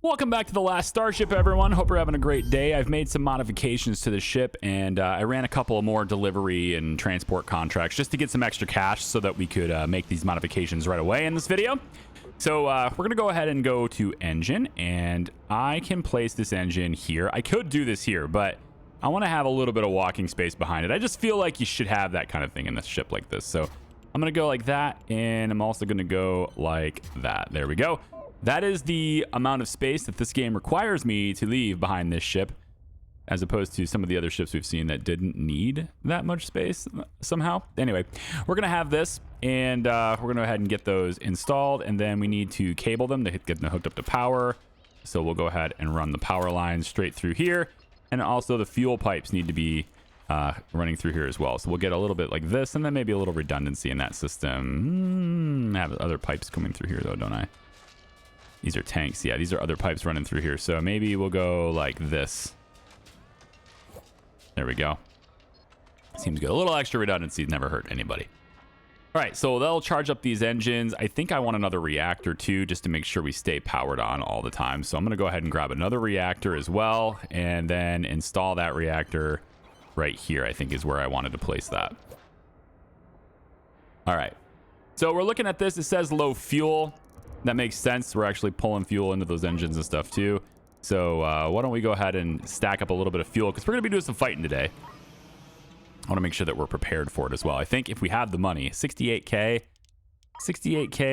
Welcome back to the last Starship, everyone. Hope you're having a great day. I've made some modifications to the ship, and I ran a couple of more delivery and transport contracts just to get some extra cash so that we could make these modifications right away in this video. So we're going to go ahead and go to engine, and I can place this engine here. I could do this here, but I want to have a little bit of walking space behind it. I just feel like you should have that kind of thing in this ship like this. So I'm going to go like that, and I'm also going to go like that. There we go. That is the amount of space that this game requires me to leave behind this ship, as opposed to some of the other ships we've seen that didn't need that much space somehow. Anyway, we're going to have this, and we're going to go ahead and get those installed, and then we need to cable them to get them hooked up to power. So we'll go ahead and run the power lines straight through here, and also the fuel pipes need to be running through here as well. So we'll get a little bit like this, and then maybe a little redundancy in that system. I have other pipes coming through here, though, don't I? These are tanks. Yeah, these are other pipes running through here. So maybe we'll go like this. There we go. Seems good. A little extra redundancy never hurt anybody. All right, so they'll charge up these engines. I think I want another reactor too, just to make sure we stay powered on all the time. So I'm going to go ahead and grab another reactor as well, and then install that reactor right here, I think is where I wanted to place that. All right. So we're looking at this. It says low fuel. That makes sense. We're actually pulling fuel into those engines and stuff too. So why don't we go ahead and stack up a little bit of fuel, because we're going to be doing some fighting today. I want to make sure that we're prepared for it as well. I think if we have the money, 68K,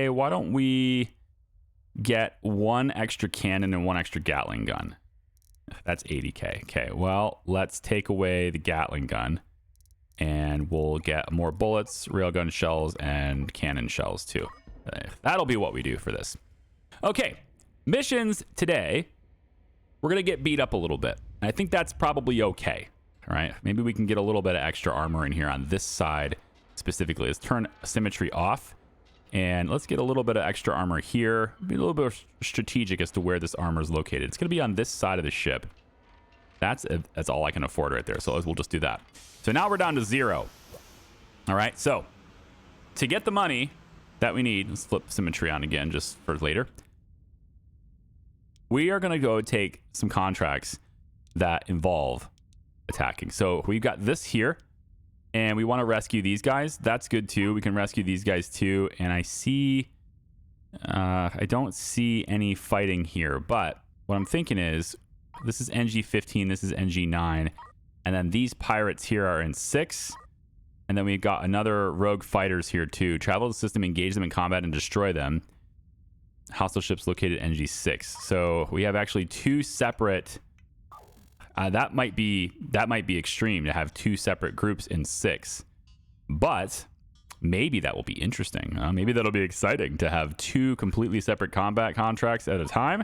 why don't we get one extra cannon and one extra Gatling gun? That's 80K. Okay, well, let's take away the Gatling gun, and we'll get more bullets, railgun shells, and cannon shells too. That'll be what we do for this. Okay, missions today. We're going to get beat up a little bit. I think that's probably okay. All right, maybe we can get a little bit of extra armor in here on this side specifically. Let's turn symmetry off, and let's get a little bit of extra armor here. Be a little bit strategic as to where this armor is located. It's going to be on this side of the ship. That's all I can afford right there, so we'll just do that. So now we're down to 0. All right, so to get the money that we need, let's flip symmetry on again just for later. We are going to go take some contracts that involve attacking. So we've got this here, and we want to rescue these guys. That's good too. We can rescue these guys too. And I see, I don't see any fighting here, but what I'm thinking is this is NG-15, this is NG-9, and then these pirates here are in 6. And then we've got another rogue fighters here too. Travel the system, engage them in combat, and destroy them. Hostile ships located NG6. So we have actually 2 separate. That might be extreme to have 2 separate groups in 6. But maybe that will be interesting. Maybe that'll be exciting to have 2 completely separate combat contracts at a time.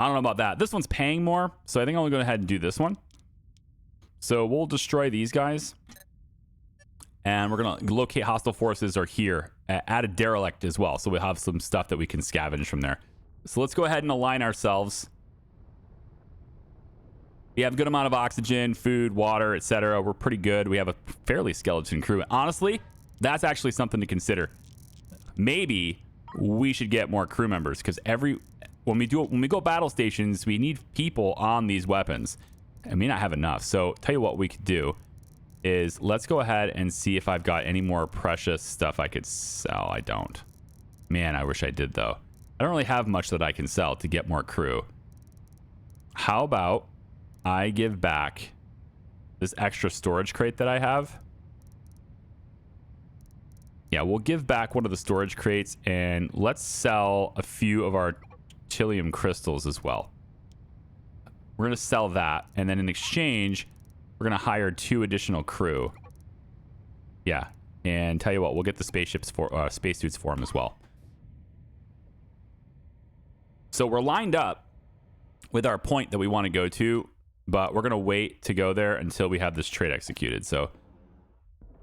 I don't know about that. This one's paying more, so I think I'll go ahead and do this one. So we'll destroy these guys. And we're going to locate hostile forces are here. Add a derelict as well. So we'll have some stuff that we can scavenge from there. So let's go ahead and align ourselves. We have a good amount of oxygen, food, water, etc. We're pretty good. We have a fairly skeleton crew. Honestly, that's actually something to consider. Maybe we should get more crew members, because when we go battle stations, we need people on these weapons. I may not have enough. So tell you what we could do is let's go ahead and see if I've got any more precious stuff I could sell. I don't. Man, I wish I did, though. I don't really have much that I can sell to get more crew. How about I give back this extra storage crate that I have? Yeah, we'll give back one of the storage crates, and let's sell a few of our Chilium crystals as well. We're going to sell that, and then in exchange, we're going to hire 2 additional crew. Yeah, and tell you what, we'll get the spaceships for spacesuits for them as well. So we're lined up with our point that we want to go to, but we're going to wait to go there until we have this trade executed. So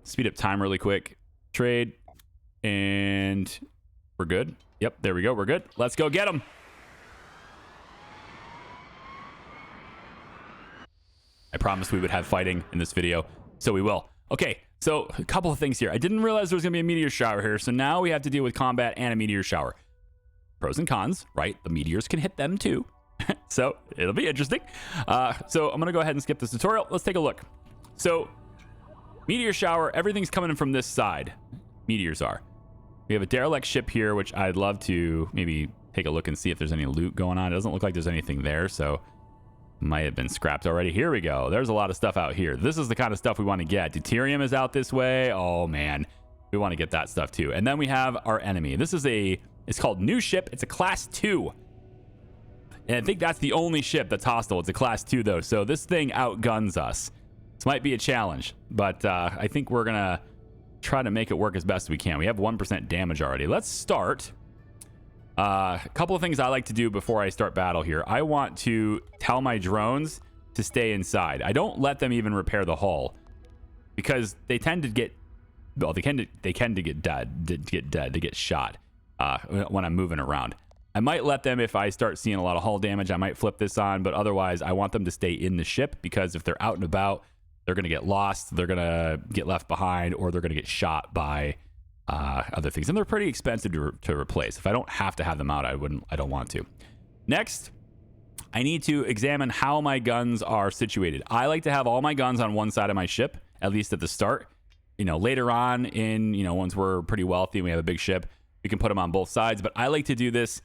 speed up time really quick. Trade, and we're good. Yep, there we go. We're good. Let's go get them. I promised we would have fighting in this video, so we will. Okay, so a couple of things here. I didn't realize there was going to be a meteor shower here, so now we have to deal with combat and a meteor shower. pros and cons, right? The meteors can hit them too. So it'll be interesting. So I'm going to go ahead and skip this tutorial. Let's take a look. So meteor shower, everything's coming in from this side. Meteors are. We have a derelict ship here, which I'd love to maybe take a look and see if there's any loot going on. It doesn't look like there's anything there, so might have been scrapped already. Here we go. There's a lot of stuff out here. This is the kind of stuff we want to get. Deuterium is out this way. Oh man, we want to get that stuff too. And then we have our enemy. This is it's called New Ship. It's a class 2. And I think that's the only ship that's hostile. It's a class 2 though, so this thing outguns us. This might be a challenge, but I think we're gonna try to make it work as best we can. We have 1% damage already. Let's start. A couple of things I like to do before I start battle here. I want to tell my drones to stay inside. I don't let them even repair the hull because they tend to get, well, they tend to get dead, to get shot when I'm moving around. I might let them, if I start seeing a lot of hull damage, I might flip this on, but otherwise I want them to stay in the ship because if they're out and about, they're going to get lost, they're going to get left behind, or they're going to get shot by other things. And they're pretty expensive to replace. If I don't have to have them out, I don't want to. Next, I need to examine how my guns are situated. I like to have all my guns on one side of my ship, at least at the start. You know, later on in, once we're pretty wealthy and we have a big ship, we can put them on both sides. But I like to do this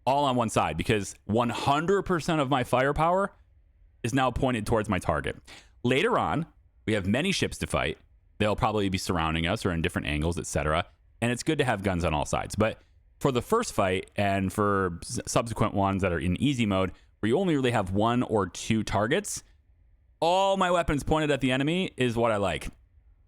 all on one side because 100% of my firepower is now pointed towards my target. Later on, we have many ships to fight. They'll probably be surrounding us or in different angles, etc. And it's good to have guns on all sides. But for the first fight and for subsequent ones that are in easy mode, where you only really have 1 or 2 targets, all my weapons pointed at the enemy is what I like.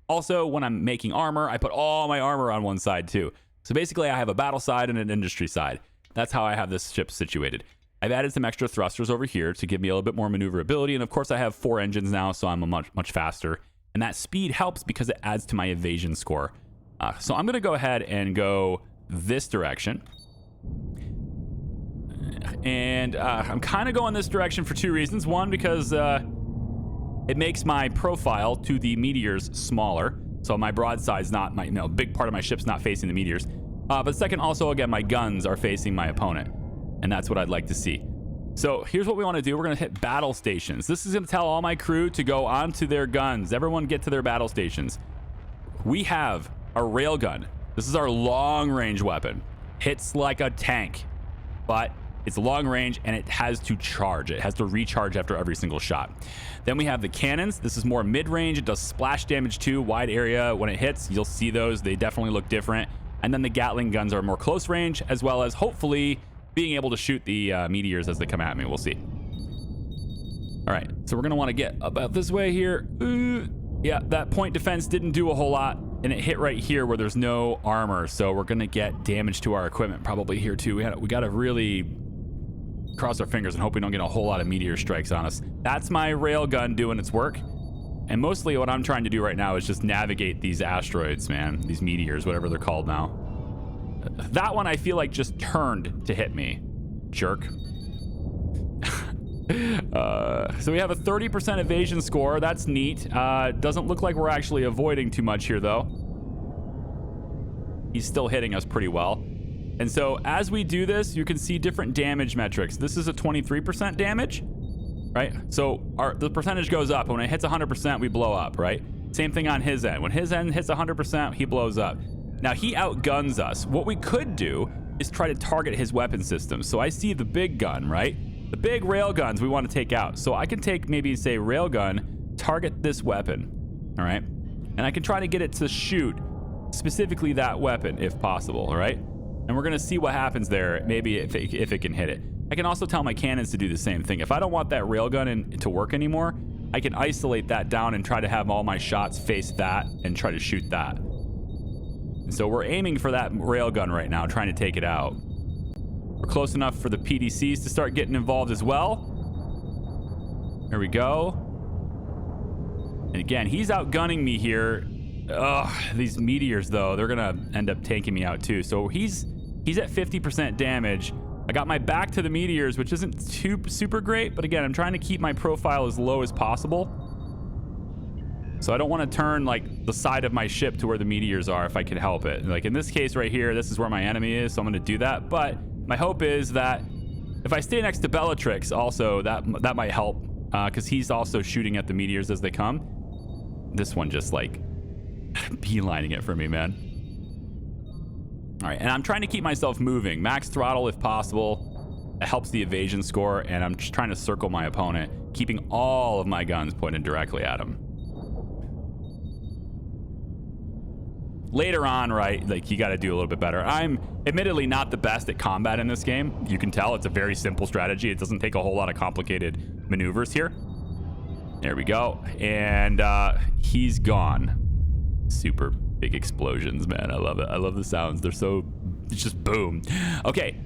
Also, when I'm making armor, I put all my armor on one side too. So basically, I have a battle side and an industry side. That's how I have this ship situated. I've added some extra thrusters over here to give me a little bit more maneuverability. And of course, I have 4 engines now, so I'm much faster. And that speed helps because it adds to my evasion score. So I'm going to go ahead and go this direction. And I'm kind of going this direction for 2 reasons. One, because it makes my profile to the meteors smaller. So my broadside's not, big part of my ship's not facing the meteors. But second, also, again, my guns are facing my opponent. And that's what I'd like to see. So here's what we want to do. We're going to hit battle stations. This is going to tell all my crew to go onto their guns. Everyone get to their battle stations. We have a railgun. This is our long range weapon. Hits like a tank, but it's long range and it has to charge. It has to recharge after every single shot. Then we have the cannons. This is more mid range. It does splash damage too, wide area. When it hits, you'll see those. They definitely look different. And then the Gatling guns are more close range, as well as hopefully being able to shoot the meteors as they come at me. We'll see. All right, so we're gonna want to get about this way here. Yeah, that point defense didn't do a whole lot, and it hit right here where there's no armor, so we're gonna get damage to our equipment probably here too. We gotta really cross our fingers and hope we don't get a whole lot of meteor strikes on us. That's my railgun doing its work, and mostly what I'm trying to do right now is just navigate these asteroids, man, these meteors, whatever they're called now. That one I feel like just turned to hit me. Jerk. So we have a 30% evasion score. That's neat. Doesn't look like we're actually avoiding too much here, though. He's still hitting us pretty well. And so as we do this, you can see different damage metrics. This is a 23% damage, right? So the percentage goes up. When it hits 100%, we blow up, right? Same thing on his end. When his end hits 100%, he blows up. Now, he outguns us. What we could do is try to target his weapon system. So I see the big gun, right? The big rail guns we want to take out. So I can take maybe, say, railgun, target this weapon, all right? And I can try to get it to shoot specifically that weapon if possible, all right? And we're going to see what happens there, maybe if it can hit it. I can also tell my cannons to do the same thing. If I don't want that railgun to work anymore, I can isolate that down and try to have all my shots face that and try to shoot that. So we're aiming for that railgun right now, trying to take it out. We're close enough for the PDCs to start getting involved as well. There we go. And again, he's outgunning me here. Ugh, these meteors, though, they're going to end up taking me out, too. So he's at 50% damage. I got my back to the meteors, which isn't super great. But again, I'm trying to keep my profile as low as possible. So I don't want to turn like the side of my ship to where the meteors are if I can help it. Like in this case right here, this is where my enemy is, so I'm going to do that. But my hope is that if I stay next to Bellatrix also, that might help, because he's also shooting at the meteors as they come. This one just like beelining it for me, man. All right, and I'm trying to keep myself moving. Max throttle if possible. It helps the evasion score, and I'm just trying to circle my opponent, keeping all of my guns pointed directly at him. Later on, right, like, you got to do a little bit better. I'm admittedly not the best at combat in this game. You can tell it's a very simple strategy. It doesn't take a whole lot of complicated maneuvers here. There we go. And he's gone. Super big explosions, man. I love it. I love the sounds. They're so, it's just boom. Okay.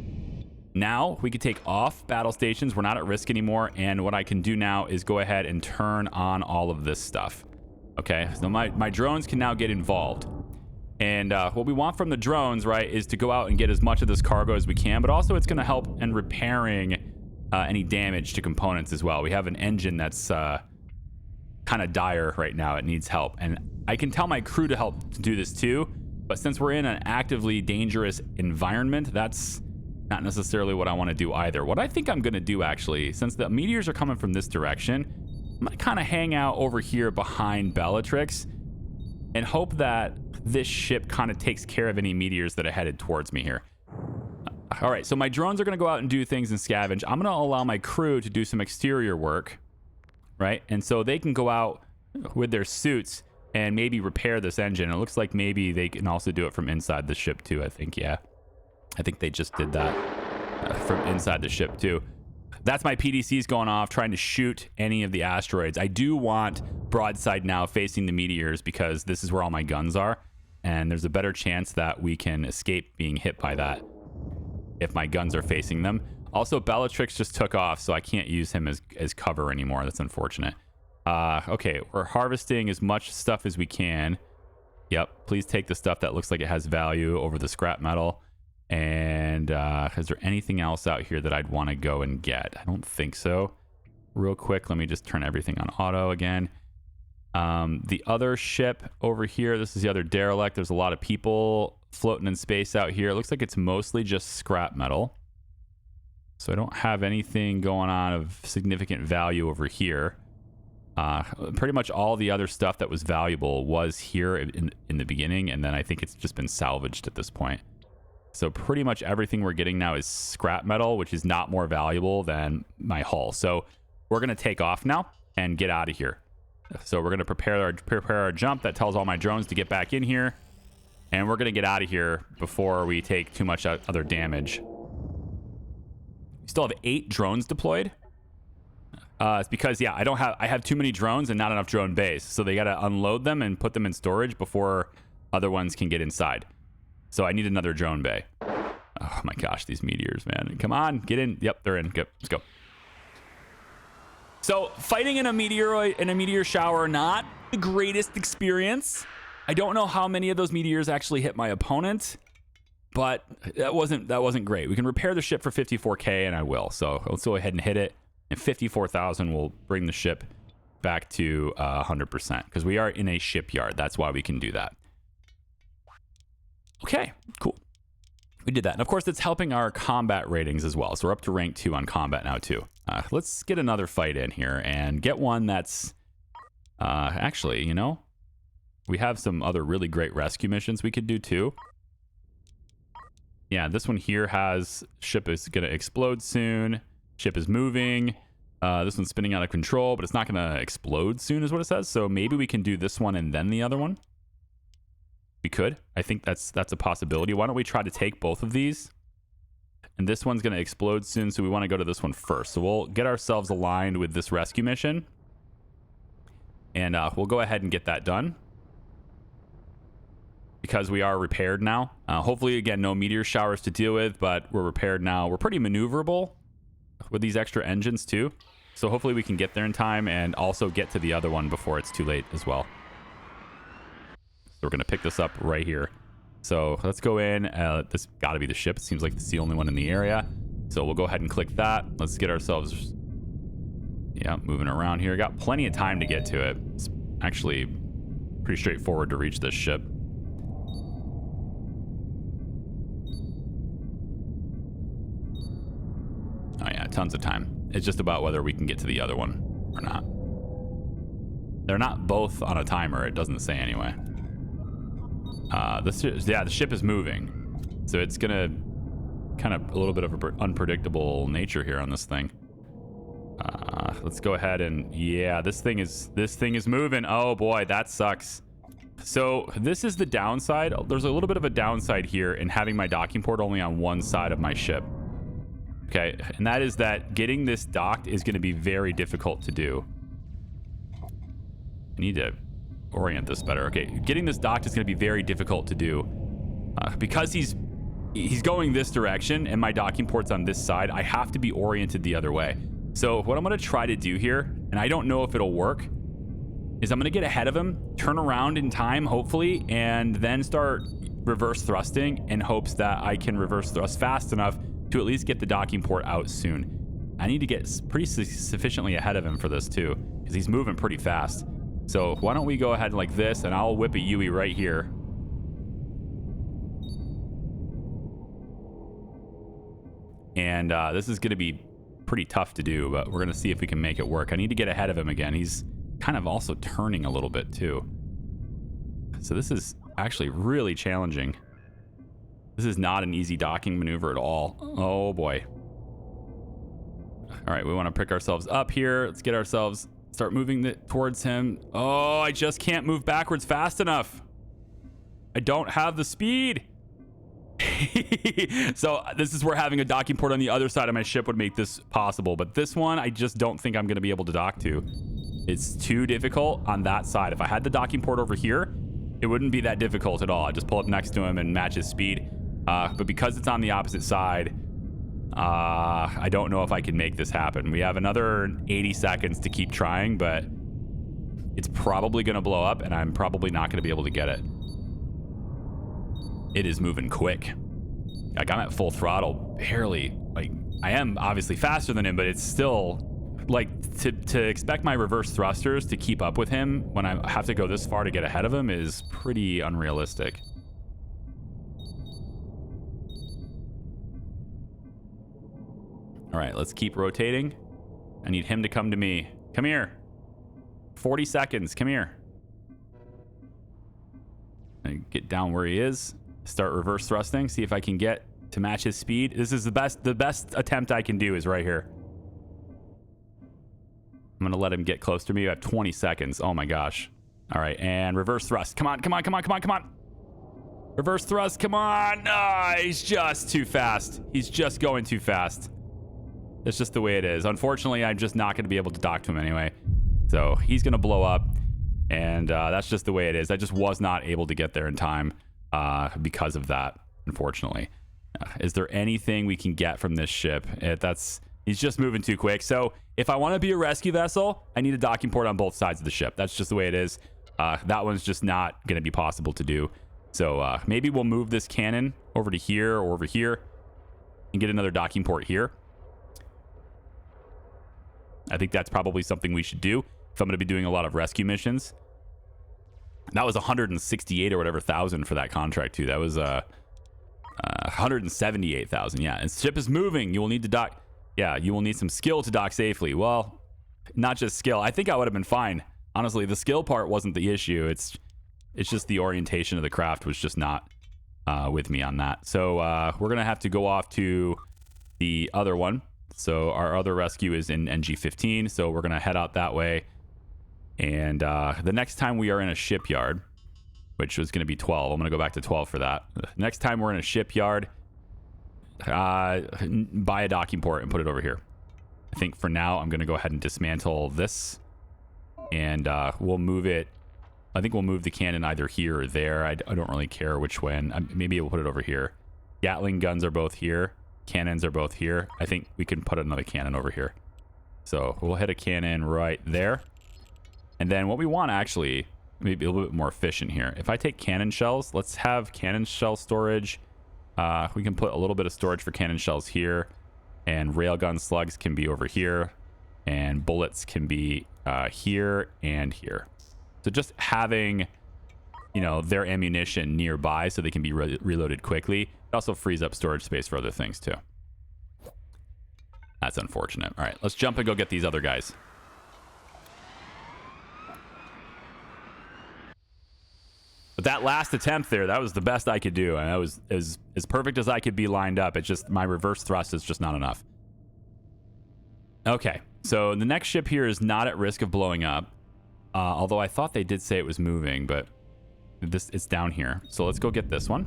Now we can take off battle stations. We're not at risk anymore. And what I can do now is go ahead and turn on all of this stuff. Okay. So my drones can now get involved. And what we want from the drones, right, is to go out and get as much of this cargo as we can, but also it's going to help in repairing any damage to components as well. We have an engine that's kind of dire right now. It needs help. And I can tell my crew to help do this too, but since we're in an actively dangerous environment, that's not necessarily what I want to do either. What I think I'm going to do, actually, since the meteors are coming from this direction, I'm going to kind of hang out over here behind Bellatrix and hope that this ship kind of takes care of any meteors that are headed towards me here. All right, so my drones are going to go out and do things and scavenge. I'm going to allow my crew to do some exterior work, right? And so they can go out with their suits and maybe repair this engine. It looks like maybe they can also do it from inside the ship too, I think. Yeah, I think they just did that from inside the ship too. That's my PDCs going off, trying to shoot any of the asteroids. I do want broadside now facing the meteors because this is where all my guns are. And there's a better chance that we can escape being hit by that if my guns are facing them. Also, Bellatrix just took off, so I can't use him as cover anymore. That's unfortunate. Okay, we're harvesting as much stuff as we can. Yep, please take the stuff that looks like it has value over the scrap metal. And is there anything else out here that I'd want to go and get? I don't think so. Real quick, let me just turn everything on auto again. The other ship over here, this is the other derelict. There's a lot of people floating in space out here. It looks like it's mostly just scrap metal. So I don't have anything going on of significant value over here. Pretty much all the other stuff that was valuable was here in the beginning, and then I think it's just been salvaged at this point. So pretty much everything we're getting now is scrap metal, which is not more valuable than my hull. So we're going to take off now and get out of here. So we're going to prepare our jump. That tells all my drones to get back in here. And we're going to get out of here before we take too much other damage. We still have 8 drones deployed. It's because, yeah, I have too many drones and not enough drone bays. So they got to unload them and put them in storage before other ones can get inside. So I need another drone bay. Oh my gosh, these meteors, man. Come on, get in. Yep, they're in. Good. Let's go. So fighting in a meteor shower, not the greatest experience. I don't know how many of those meteors actually hit my opponent, but that wasn't great. We can repair the ship for 54K, and I will. So let's go ahead and hit it. And 54,000 will bring the ship back to 100% because we are in a shipyard. That's why we can do that. Okay, cool. We did that. And of course, it's helping our combat ratings as well. So we're up to rank 2 on combat now too. Let's get another fight in here and get one that's actually, you know, we have some other really great rescue missions we could do too. Yeah, this one here has ship is going to explode soon. Ship is moving. This one's spinning out of control, but it's not going to explode soon is what it says. So maybe we can do this one and then the other one. We could. I think that's a possibility. Why don't we try to take both of these? And this one's going to explode soon, so we want to go to this one first. So we'll get ourselves aligned with this rescue mission. And we'll go ahead and get that done. Because we are repaired now. Hopefully, again, no meteor showers to deal with, but we're repaired now. We're pretty maneuverable with these extra engines, too. So hopefully we can get there in time and also get to the other one before it's too late as well. So we're going to pick this up right here. So let's go in. This got to be the ship. It seems like it's the only one in the area. So we'll go ahead and click that. Let's get ourselves, yeah, moving around here. Got plenty of time to get to it. It's actually pretty straightforward to reach this ship. . tons of time. It's just about whether we can get to the other one or not. They're not both on a timer. It doesn't say anyway. The ship is moving. So it's going to kind of a little bit of an unpredictable nature here on this thing. Let's go ahead and yeah, this thing is moving. Oh boy, that sucks. So this is the downside. There's a little bit of a downside here in having my docking port only on one side of my ship. Okay, and that is that getting this docked is going to be very difficult to do. I need to orient this better. Okay, getting this docked is going to be very difficult to do because he's going this direction and my docking port's on this side. I have to be oriented the other way. So what I'm going to try to do here, and I don't know if it'll work, is I'm going to get ahead of him, turn around in time, hopefully, and then start reverse thrusting in hopes that I can reverse thrust fast enough to at least get the docking port out soon. I need to get pretty sufficiently ahead of him for this too, because he's moving pretty fast. So why don't we go ahead like this, and I'll whip a Yui right here. And this is going to be pretty tough to do, but we're going to see if we can make it work. I need to get ahead of him again. He's kind of also turning a little bit too. So this is actually really challenging. This is not an easy docking maneuver at all. Oh boy. All right, we want to pick ourselves up here. Let's get ourselves, start moving towards him. Oh, I just can't move backwards fast enough. I don't have the speed. So this is where having a docking port on the other side of my ship would make this possible. But this one, I just don't think I'm going to be able to dock to. It's too difficult on that side. If I had the docking port over here, it wouldn't be that difficult at all. I just pull up next to him and match his speed. But because it's on the opposite side, I don't know if I can make this happen. We have another 80 seconds to keep trying, but it's probably going to blow up, and I'm probably not going to be able to get it. It is moving quick. Like, I'm at full throttle, barely. Like, I am obviously faster than him, but it's still like to expect my reverse thrusters to keep up with him when I have to go this far to get ahead of him is pretty unrealistic. All right, let's keep rotating. I need him to come to me. Come here. 40 seconds. Come here. I get down where he is. Start reverse thrusting. See if I can get to match his speed. This is the best attempt I can do is right here. I'm going to let him get close to me. I have 20 seconds. Oh my gosh. All right, and reverse thrust. Come on, come on, come on, come on, come on. Reverse thrust, come on. Ah, he's just too fast. He's just going too fast. That's just the way it is. Unfortunately, I'm just not going to be able to dock to him anyway. So he's going to blow up, and that's just the way it is. I just was not able to get there in time because of that, unfortunately. Is there anything we can get from this ship? He's just moving too quick. So if I want to be a rescue vessel, I need a docking port on both sides of the ship. That's just the way it is. That one's just not going to be possible to do. So maybe we'll move this cannon over to here or over here and get another docking port here. I think that's probably something we should do if I'm going to be doing a lot of rescue missions. That was 168 or whatever thousand for that contract too. That was 178,000. Yeah, and the ship is moving. You will need to dock. Yeah, you will need some skill to dock safely. Well, not just skill. I think I would have been fine. Honestly, the skill part wasn't the issue. It's just the orientation of the craft was just not with me on that. So we're going to have to go off to the other one. So our other rescue is in NG-15. So we're going to head out that way. And the next time we are in a shipyard, which was going to be 12. I'm going to go back to 12 for that. Next time we're in a shipyard, buy a docking port and put it over here. I think for now, I'm going to go ahead and dismantle this. And we'll move it. I think we'll move the cannon either here or there. I don't really care which way. Maybe we'll put it over here. Gatling guns are both here. Cannons are both here. I think we can put another cannon over here. So we'll hit a cannon right there. And then what we want actually, maybe a little bit more efficient here. If I take cannon shells, let's have cannon shell storage. We can put a little bit of storage for cannon shells here. And railgun slugs can be over here. And bullets can be here and here. So just having, their ammunition nearby so they can be reloaded quickly. It also frees up storage space for other things too. That's unfortunate. All right, let's jump and go get these other guys. But that last attempt there, that was the best I could do. And that was as perfect as I could be lined up. It's just my reverse thrust is just not enough. Okay, so the next ship here is not at risk of blowing up. Although I thought they did say it was moving, but it's down here. So let's go get this one.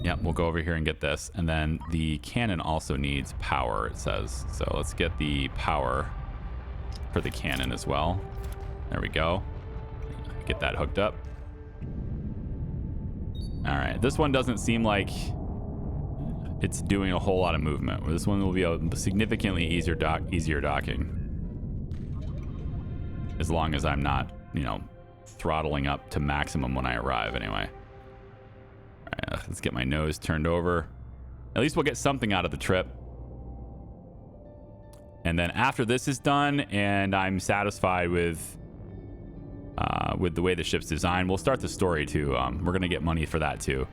Yep, we'll go over here and get this. And then the cannon also needs power, it says. So let's get the power for the cannon as well. There we go. Get that hooked up. All right, this one doesn't seem like it's doing a whole lot of movement. This one will be a significantly easier docking. As long as I'm not, you know, throttling up to maximum when I arrive anyway. All right, let's get my nose turned over. At least we'll get something out of the trip. And then after this is done and I'm satisfied with the way the ship's designed, we'll start the story too. We're going to get money for that too.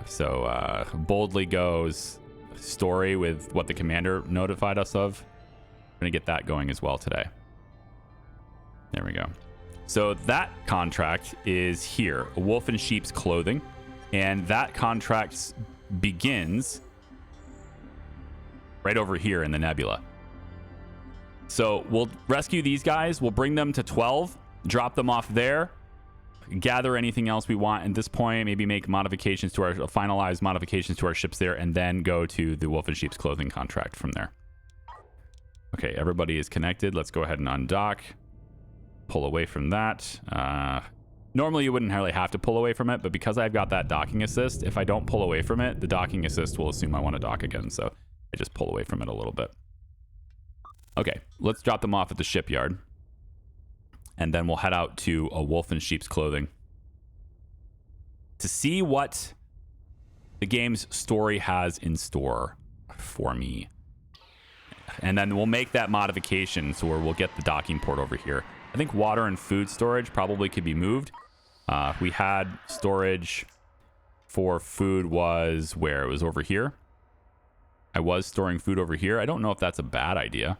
So boldly goes story with what the commander notified us of. We're going to get that going as well today. There we go. So that contract is here, a wolf in sheep's clothing. And that contract begins right over here in the nebula. So we'll rescue these guys. We'll bring them to 12, drop them off there, gather anything else we want at this point, maybe make modifications to our finalize modifications to our ships there, and then go to the wolf in sheep's clothing contract from there. Okay, everybody is connected. Let's go ahead and undock. Pull away from that. Normally you wouldn't really have to pull away from it, but because I've got that docking assist, if I don't pull away from it, the docking assist will assume I want to dock again. So I just pull away from it a little bit. Okay, let's drop them off at the shipyard. And then we'll head out to a wolf in sheep's clothing to see what the game's story has in store for me. And then we'll make that modification so where we'll get the docking port over here. I think water and food storage probably could be moved. We had storage for food was where? It was over here. I was storing food over here. I don't know if that's a bad idea.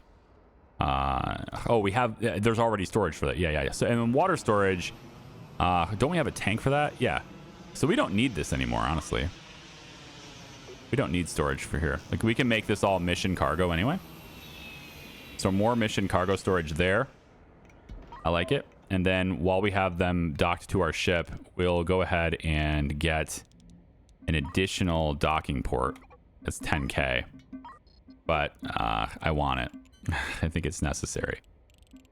Oh, we have, there's already storage for that. Yeah. So, and then water storage, don't we have a tank for that? Yeah. So we don't need this anymore, honestly. We don't need storage for here. Like, we can make this all mission cargo anyway. So more mission cargo storage there. I like it. And then while we have them docked to our ship, we'll go ahead and get an additional docking port. It's 10K. But I want it. I think it's necessary.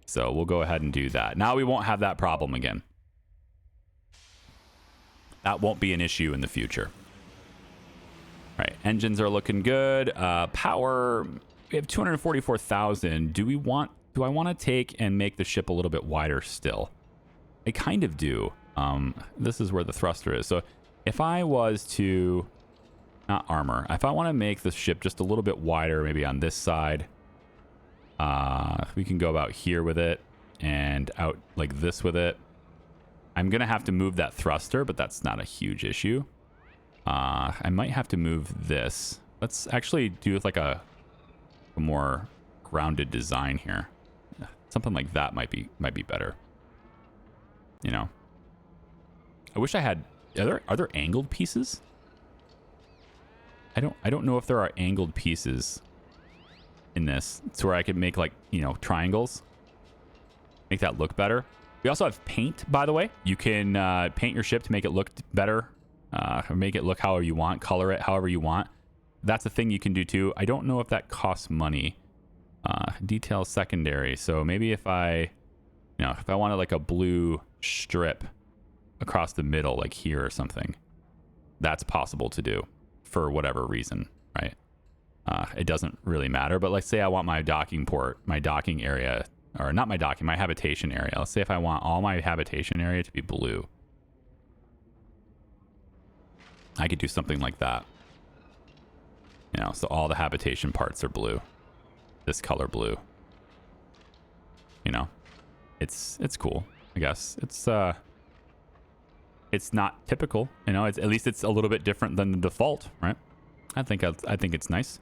So we'll go ahead and do that. Now we won't have that problem again. That won't be an issue in the future. All right, engines are looking good. Power, we have 244,000. Do I want to take and make the ship a little bit wider still? I kind of do. This is where the thruster is. So if I was to, not armor, if I want to make the ship just a little bit wider, maybe on this side, we can go about here with it and out like this with it. I'm going to have to move that thruster, but that's not a huge issue. I might have to move this. Let's actually do it like a more grounded design here. Something like that might be better. You know, I wish I had. Are there angled pieces? I don't know if there are angled pieces in this. It's where I could make, like, you know, triangles. Make that look better. We also have paint, by the way. You can paint your ship to make it look better. Or make it look however you want. Color it however you want. That's a thing you can do too. I don't know if that costs money. Detail secondary. So maybe if I wanted like a blue strip across the middle, like here or something, that's possible to do for whatever reason, right? It doesn't really matter. But let's say I want my docking port, my docking area, or not my docking, my habitation area. Let's say if I want all my habitation area to be blue, I could do something like that. You know, so all the habitation parts are blue. This color blue. You know, it's cool, I guess. It's it's not typical. You know, it's at least it's a little bit different than the default, right? I think it's nice.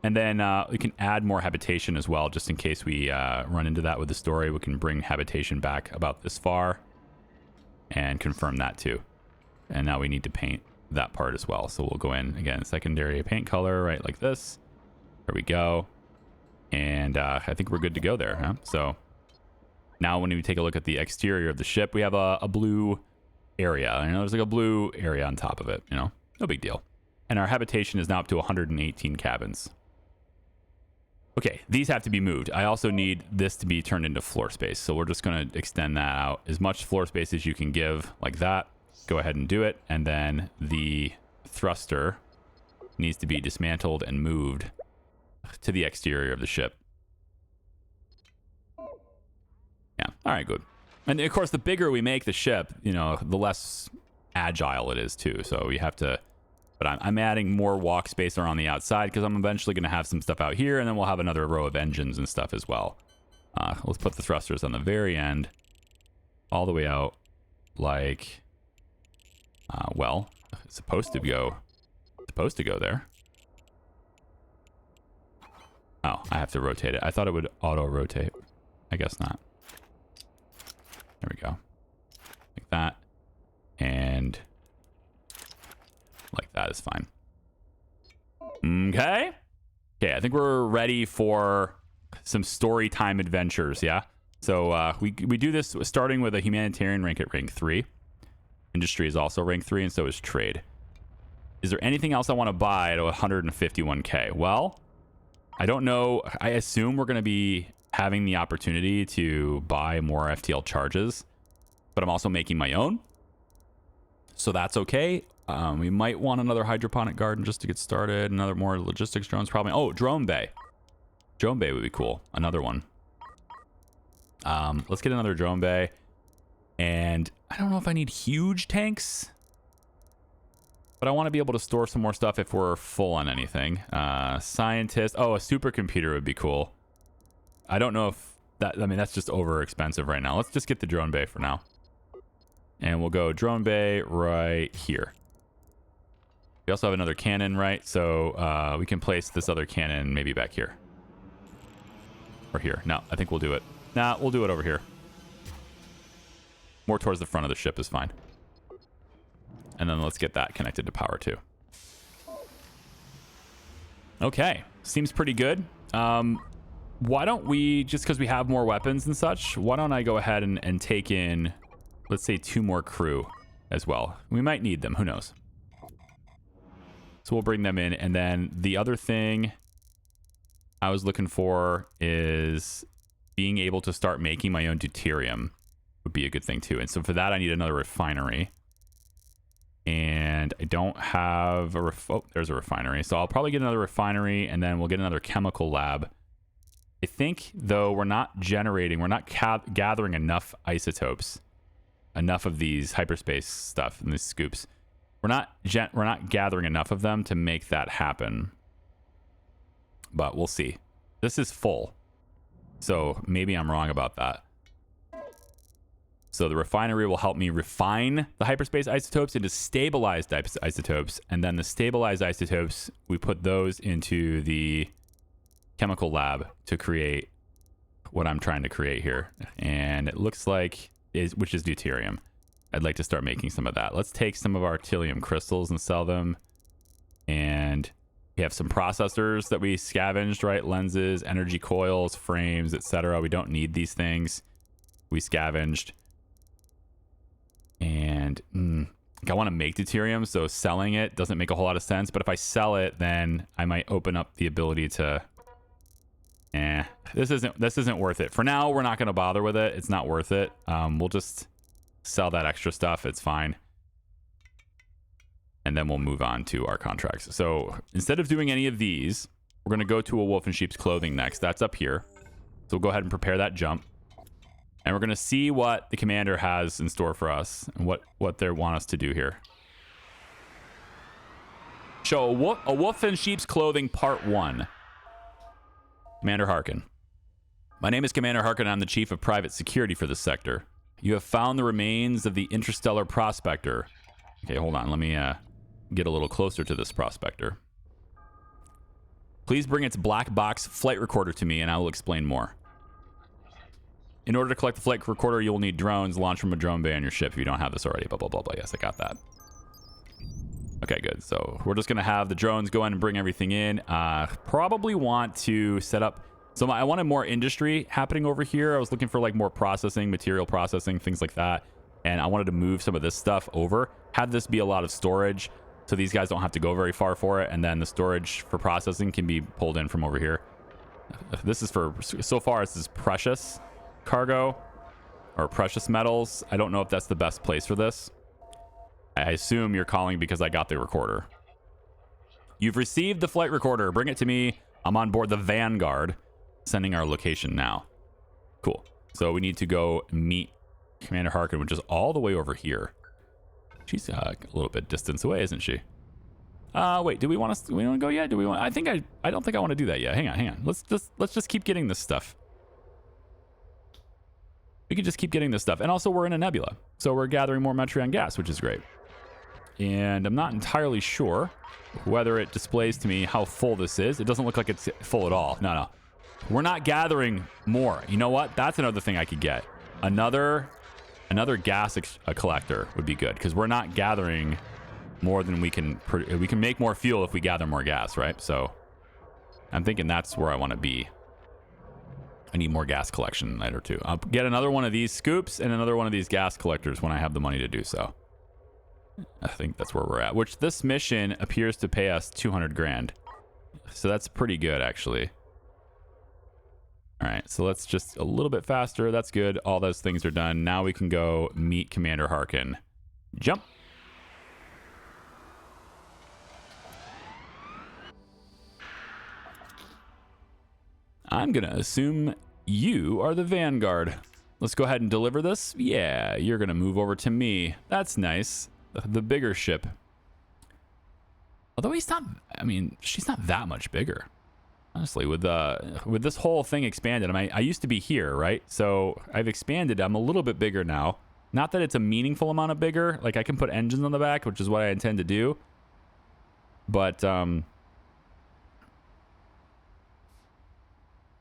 And then we can add more habitation as well, just in case we run into that with the story. We can bring habitation back about this far and confirm that too. And now we need to paint that part as well. So we'll go in again, secondary paint color, right, like this. There we go. And I think we're good to go there, huh? So now when we take a look at the exterior of the ship, we have a blue area. You know, there's like a blue area on top of it, you know, no big deal. And our habitation is now up to 118 cabins. Okay, these have to be moved. I also need this to be turned into floor space. So we're just going to extend that out as much floor space as you can give, like that. Go ahead and do it. And then the thruster needs to be dismantled and moved to the exterior of the ship. Yeah, all right, good. And of course, the bigger we make the ship, you know, the less agile it is too. So we have to... But I'm adding more walk space around the outside because I'm eventually going to have some stuff out here, and then we'll have another row of engines and stuff as well. Let's put the thrusters on the very end, all the way out, like, well, it's supposed to go there. Oh, I have to rotate it. I thought it would auto-rotate. I guess not. There we go. Like that. And... like that is fine. Okay. Okay, I think we're ready for some story time adventures, yeah? So we do this starting with a humanitarian rank at rank 3. Industry is also rank 3, and so is trade. Is there anything else I want to buy at 151k? Well, I don't know. I assume we're going to be having the opportunity to buy more FTL charges, but I'm also making my own. So that's okay. We might want another hydroponic garden just to get started. Another more logistics drones probably. Oh, drone bay. Drone bay would be cool. Another one. Let's get another drone bay. And I don't know if I need huge tanks, but I want to be able to store some more stuff if we're full on anything. Scientist. Oh, a supercomputer would be cool. I don't know if that, I mean, that's just over expensive right now. Let's just get the drone bay for now. And we'll go drone bay right here. We also have another cannon, right? So we can place this other cannon maybe back here. Or here. No, I think we'll do it. Nah, we'll do it over here. More towards the front of the ship is fine. And then let's get that connected to power too. Okay, seems pretty good. Why don't we, just because we have more weapons and such, why don't I go ahead and take in, let's say, 2 more crew as well. We might need them, who knows? So we'll bring them in, and then the other thing I was looking for is being able to start making my own deuterium would be a good thing too. And so for that, I need another refinery. And I don't have a oh, there's a refinery. So I'll probably get another refinery, and then we'll get another chemical lab. I think, though, we're not gathering enough isotopes, enough of these hyperspace stuff and these scoops. We're not gathering enough of them to make that happen. But we'll see. This is full, so maybe I'm wrong about that. So the refinery will help me refine the hyperspace isotopes into stabilized isotopes, and then the stabilized isotopes, we put those into the chemical lab to create what I'm trying to create here. And it looks like, which is deuterium. I'd like to start making some of that. Let's take some of our Artilium crystals and sell them. And we have some processors that we scavenged, right? Lenses, energy coils, frames, etc. We don't need these things. We scavenged. And I want to make deuterium, so selling it doesn't make a whole lot of sense. But if I sell it, then I might open up the ability to... this isn't worth it. For now, we're not going to bother with it. It's not worth it. We'll just sell that extra stuff. It's fine. And then we'll move on to our contracts. So instead of doing any of these, we're going to go to a wolf in sheep's clothing next. That's up here. So we'll go ahead and prepare that jump. And we're going to see what the commander has in store for us and what they want us to do here. Show a wolf in sheep's clothing part 1. Commander Harkin. My name is Commander Harkin. I'm the chief of private security for this sector. You have found the remains of the interstellar prospector. Okay, hold on. Let me get a little closer to this prospector. Please bring its black box flight recorder to me and I will explain more. In order to collect the flight recorder, you will need drones launched from a drone bay on your ship if you don't have this already. Blah, blah, blah, blah. Yes, I got that. Okay, good. So we're just going to have the drones go in and bring everything in. Probably want to set up... So I wanted more industry happening over here. I was looking for like more processing, material processing, things like that. And I wanted to move some of this stuff over. Have this be a lot of storage so these guys don't have to go very far for it. And then the storage for processing can be pulled in from over here. This is for... So far, this is precious cargo or precious metals. I don't know if that's the best place for this. I assume you're calling because I got the recorder. You've received the flight recorder. Bring it to me. I'm on board the Vanguard. Sending our location now. Cool. So we need to go meet Commander Harkin, which is all the way over here. She's a little bit distance away, isn't she? Wait, do we want to go yet? Do we want... I don't think I want to do that yet. Hang on. Let's just keep getting this stuff. We can just keep getting this stuff. And also we're in a nebula. So we're gathering more Metreon gas, which is great. And I'm not entirely sure whether it displays to me how full this is. It doesn't look like it's full at all. No. We're not gathering more. You know what? That's another thing I could get. Another gas collector would be good because we're not gathering more than we can make more fuel if we gather more gas, right? So I'm thinking that's where I want to be. I need more gas collection later too. I'll get another one of these scoops and another one of these gas collectors when I have the money to do so. I think that's where we're at, which this mission appears to pay us 200 grand. So that's pretty good actually. All right, so let's just a little bit faster. That's good. All those things are done. Now we can go meet Commander Harkin. Jump. I'm going to assume you are the Vanguard. Let's go ahead and deliver this. Yeah, you're going to move over to me. That's nice. The bigger ship. Although he's not... I mean, she's not that much bigger. Honestly, with this whole thing expanded, I used to be here, right? So I've expanded. I'm a little bit bigger now. Not that it's a meaningful amount of bigger. Like I can put engines on the back, which is what I intend to do. But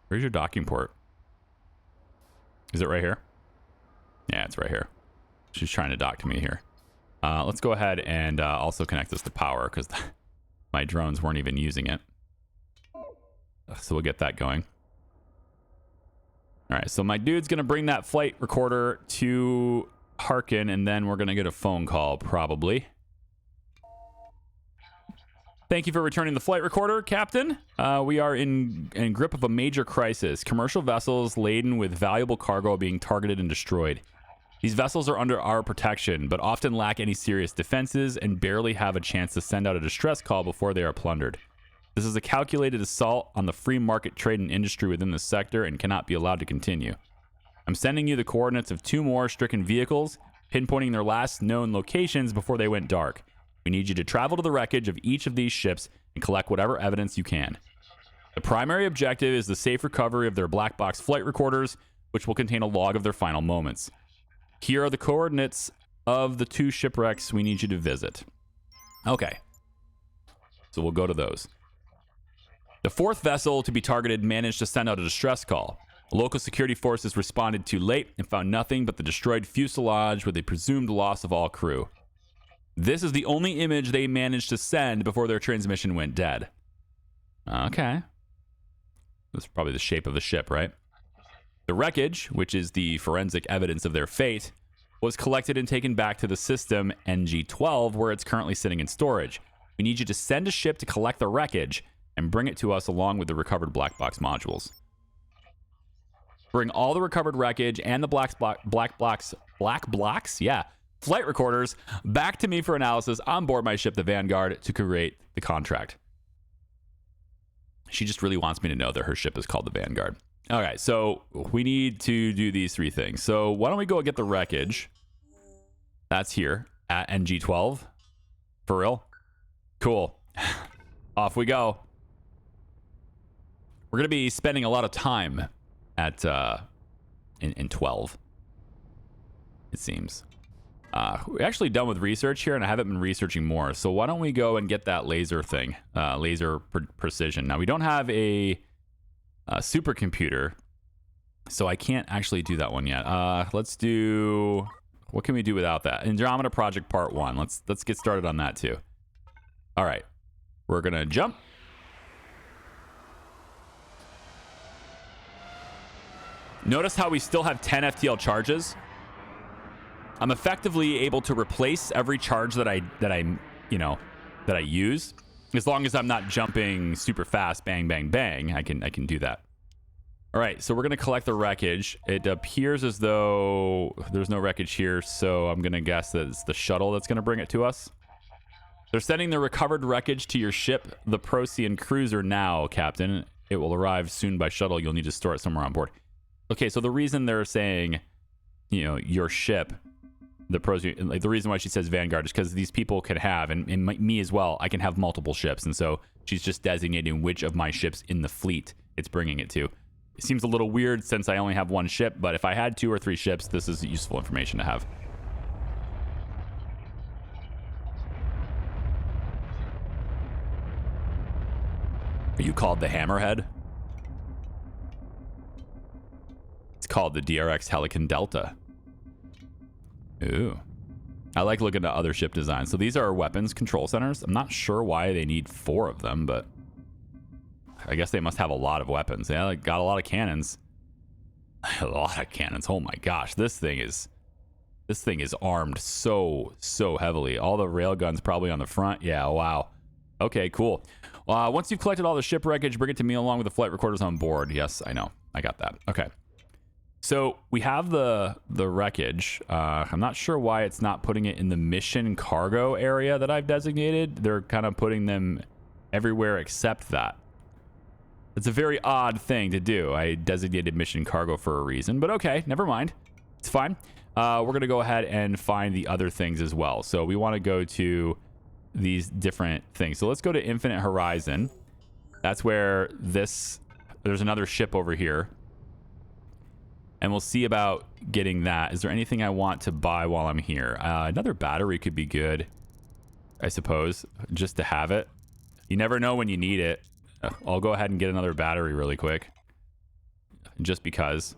where's your docking port? Is it right here? Yeah, it's right here. She's trying to dock to me here. Let's go ahead and also connect this to power because my drones weren't even using it. So we'll get that going. All right, so my dude's going to bring that flight recorder to Harkin, and then we're going to get a phone call, probably. Thank you for returning the flight recorder, Captain. We are in grip of a major crisis. Commercial vessels laden with valuable cargo are being targeted and destroyed. These vessels are under our protection, but often lack any serious defenses and barely have a chance to send out a distress call before they are plundered. This is a calculated assault on the free market trade and industry within the sector and cannot be allowed to continue. I'm sending you the coordinates of 2 more stricken vehicles, pinpointing their last known locations before they went dark. We need you to travel to the wreckage of each of these ships and collect whatever evidence you can. The primary objective is the safe recovery of their black box flight recorders, which will contain a log of their final moments. Here are the coordinates of the 2 shipwrecks we need you to visit. Okay. So we'll go to those. The 4th vessel to be targeted managed to send out a distress call. Local security forces responded too late and found nothing but the destroyed fuselage with a presumed loss of all crew. This is the only image they managed to send before their transmission went dead. Okay. That's probably the shape of the ship, right? The wreckage, which is the forensic evidence of their fate, was collected and taken back to the system NG-12, where it's currently sitting in storage. We need you to send a ship to collect the wreckage and bring it to us along with the recovered black box modules. Bring all the recovered wreckage and the black blocks, yeah, flight recorders back to me for analysis on board my ship, the Vanguard, to create the contract. She just really wants me to know that her ship is called the Vanguard. All right, so we need to do these 3 things. So why don't we go get the wreckage? That's here at NG-12. For real? Cool. Off we go. We're going to be spending a lot of time at in 12. it seems. We're actually done with research here, and I haven't been researching more. So why don't we go and get that laser thing, laser precision. Now, we don't have a supercomputer, so I can't actually do that one yet. Let's do... What can we do without that? Andromeda Project Part 1. Let's get started on that too. All right. We're going to jump. Notice how we still have 10 FTL charges. I'm effectively able to replace every charge that I use, as long as I'm not jumping super fast, bang, bang, bang. I can do that. All right, so we're gonna collect the wreckage. It appears as though there's no wreckage here, so I'm gonna guess that it's the shuttle that's gonna bring it to us. They're sending the recovered wreckage to your ship, the Procyon cruiser, now, Captain. It will arrive soon by shuttle. You'll need to store it somewhere on board. Okay, so the reason they're saying, your ship, the Procyon, like the reason why she says Vanguard is because these people can have, and me as well, I can have multiple ships, and so she's just designating which of my ships in the fleet it's bringing it to. It seems a little weird since I only have one ship, but if I had 2 or 3 ships, this is useful information to have. Are you called the Hammerhead? It's called the DRX Helican Delta. Ooh. I like looking at other ship designs. So these are weapons control centers. I'm not sure why they need 4 of them, but I guess they must have a lot of weapons. Yeah, they got a lot of cannons. A lot of cannons. Oh my gosh, this thing is armed so heavily. All the rail guns probably on the front. Yeah, wow. Okay, cool. Once you've collected all the ship wreckage, bring it to me along with the flight recorders on board. Yes, I know. I got that. Okay. So we have the wreckage. I'm not sure why it's not putting it in the mission cargo area that I've designated. They're kind of putting them everywhere except that. It's a very odd thing to do. I designated mission cargo for a reason, but okay, never mind. It's fine. We're going to go ahead and find the other things as well. So we want to go to these different things. So let's go to Infinite Horizon. That's where there's another ship over here. And we'll see about getting that. Is there anything I want to buy while I'm here? Another battery could be good, I suppose, just to have it. You never know when you need it. I'll go ahead and get another battery really quick, just because.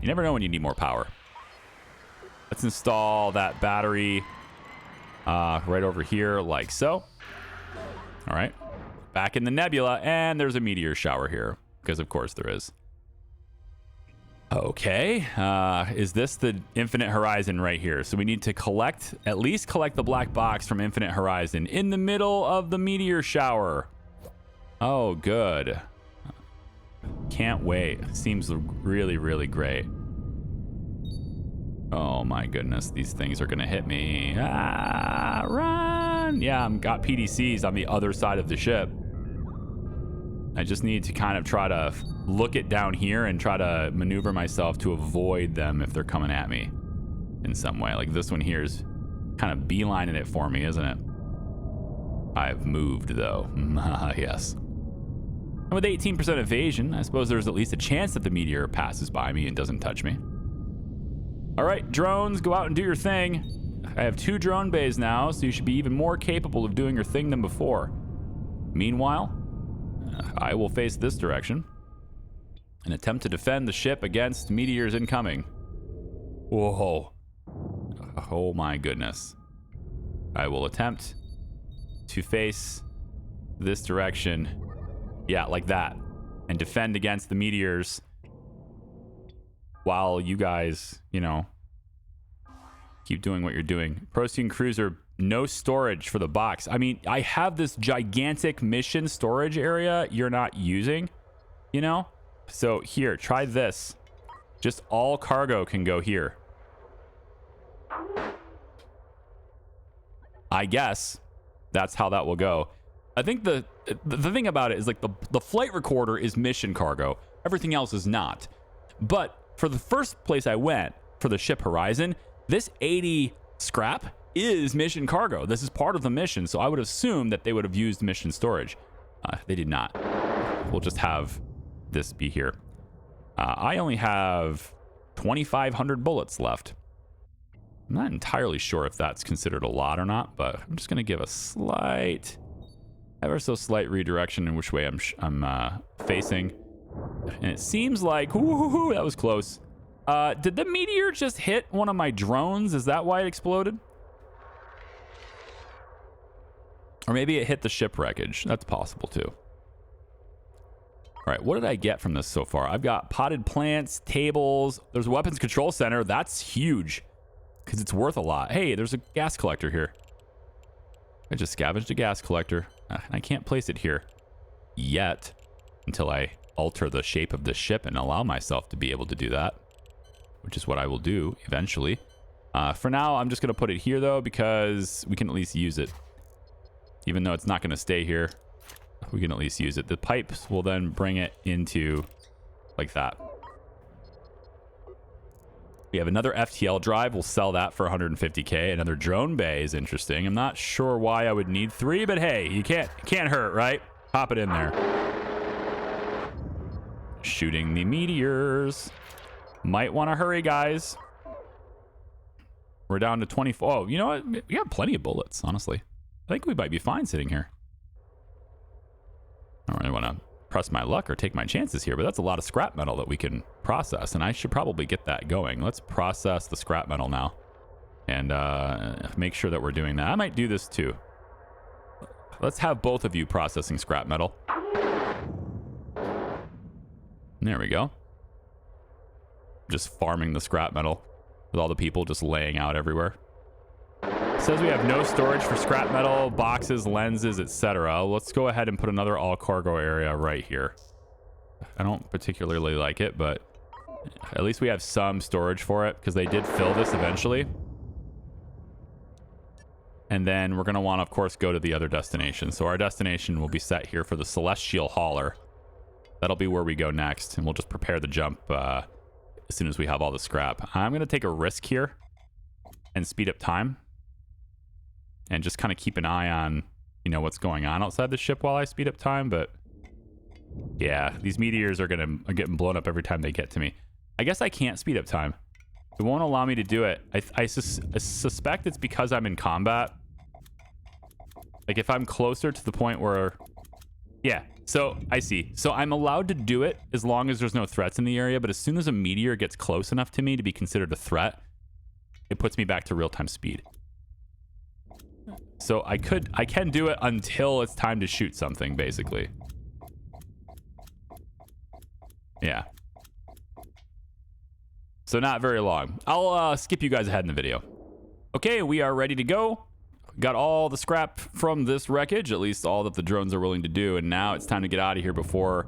You never know when you need more power. Let's install that battery right over here, like so. All right. Back in the nebula, and there's a meteor shower here. Because of course there is. Okay, is this the Infinite Horizon right here? So we need to at least collect the black box from Infinite Horizon in the middle of the meteor shower. Oh, good. Can't wait. Seems really, really great. Oh my goodness, these things are gonna hit me. Ah, run! Yeah, I've got PDCs on the other side of the ship. I just need to kind of try to look it down here and try to maneuver myself to avoid them if they're coming at me in some way. Like this one here is kind of beelining it for me, isn't it? I've moved though. Yes. And with 18% evasion, I suppose there's at least a chance that the meteor passes by me and doesn't touch me. All right, drones, go out and do your thing. I have 2 drone bays now, so you should be even more capable of doing your thing than before. Meanwhile, I will face this direction and attempt to defend the ship against meteors incoming. Whoa. Oh my goodness. I will attempt to face this direction. Yeah, like that. And defend against the meteors while you guys, keep doing what you're doing. Procyon cruiser, no storage for the box. I mean, I have this gigantic mission storage area you're not using, So here, try this. Just all cargo can go here. I guess that's how that will go. I think the thing about it is like the flight recorder is mission cargo. Everything else is not. But for the first place I went, for the ship Horizon, this 80 scrap is mission cargo. This is part of the mission, so I would assume that they would have used mission storage. They did not. We'll just have this be here. I only have 2,500 bullets left. I'm not entirely sure if that's considered a lot or not, but I'm just going to give a slight, ever so slight redirection in which way I'm facing. And it seems like, ooh, that was close. Did the meteor just hit one of my drones? Is that why it exploded? Or maybe it hit the ship wreckage. That's possible too. All right, what did I get from this so far? I've got potted plants, tables. There's a weapons control center. That's huge because it's worth a lot. Hey, there's a gas collector here. I just scavenged a gas collector. I can't place it here yet until I alter the shape of the ship and allow myself to be able to do that, which is what I will do eventually. For now, I'm just going to put it here, though, because we can at least use it. Even though it's not going to stay here, we can at least use it. The pipes will then bring it into like that. We have another FTL drive. We'll sell that for 150K. Another drone bay is interesting. I'm not sure why I would need 3, but hey, you can't hurt, right? Pop it in there. Shooting the meteors. Might want to hurry, guys. We're down to 24. Oh, you know what? We have plenty of bullets, honestly. I think we might be fine sitting here. I don't really want to press my luck or take my chances here, but that's a lot of scrap metal that we can process, and I should probably get that going. Let's process the scrap metal now and make sure that we're doing that. I might do this too. Let's have both of you processing scrap metal. There we go. Just farming the scrap metal with all the people just laying out everywhere. It says we have no storage for scrap metal, boxes, lenses, etc. Let's go ahead and put another all cargo area right here. I don't particularly like it, but at least we have some storage for it because they did fill this eventually. And then we're going to want to, of course, go to the other destination. So our destination will be set here for the Celestial Hauler. That'll be where we go next, and we'll just prepare the jump as soon as we have all the scrap. I'm going to take a risk here and speed up time. And just kind of keep an eye on, you know, what's going on outside the ship while I speed up time. But yeah, these meteors are getting blown up every time they get to me. I guess I can't speed up time. It won't allow me to do it. I suspect it's because I'm in combat. Like if I'm closer to the point where, yeah. So I see. So I'm allowed to do it as long as there's no threats in the area. But as soon as a meteor gets close enough to me to be considered a threat, it puts me back to real-time speed. So I can do it until it's time to shoot something, basically. Yeah. So not very long. I'll skip you guys ahead in the video. Okay, we are ready to go. Got all the scrap from this wreckage, at least all that the drones are willing to do. And now it's time to get out of here before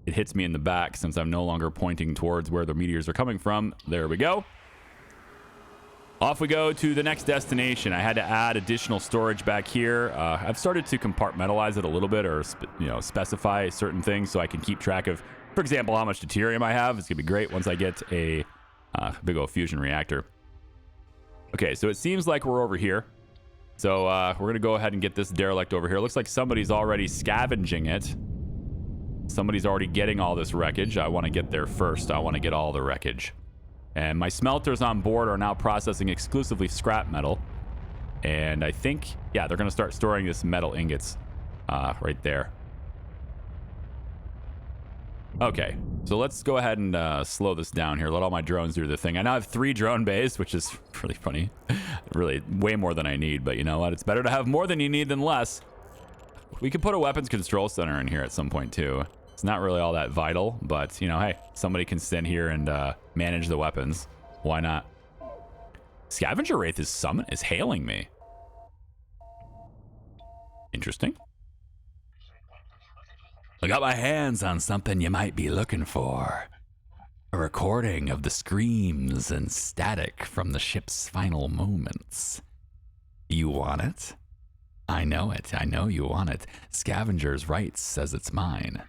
it hits me in the back, since I'm no longer pointing towards where the meteors are coming from. There we go. Off we go to the next destination. I had to add additional storage back here. I've started to compartmentalize it a little bit, or specify certain things so I can keep track of, for example, how much deuterium I have. It's gonna be great once I get a big old fusion reactor. Okay, so it seems like we're over here. So we're gonna go ahead and get this derelict over here. It looks like somebody's already scavenging it. Somebody's already getting all this wreckage. I want to get there first. I want to get all the wreckage. And my smelters on board are now processing exclusively scrap metal. And I think, yeah, they're going to start storing this metal ingots right there. Okay, so let's go ahead and slow this down here. Let all my drones do the thing. I now have 3 drone bays, which is really funny. Really way more than I need, but you know what? It's better to have more than you need than less. We could put a weapons control center in here at some point too. It's not really all that vital, but you know, hey, somebody can stand here and manage the weapons. Why not? Scavenger Wraith is hailing me. Interesting. I got my hands on something you might be looking for. A recording of the screams and static from the ship's final moments. You want it? I know it. I know you want it. Scavengers Rights says it's mine.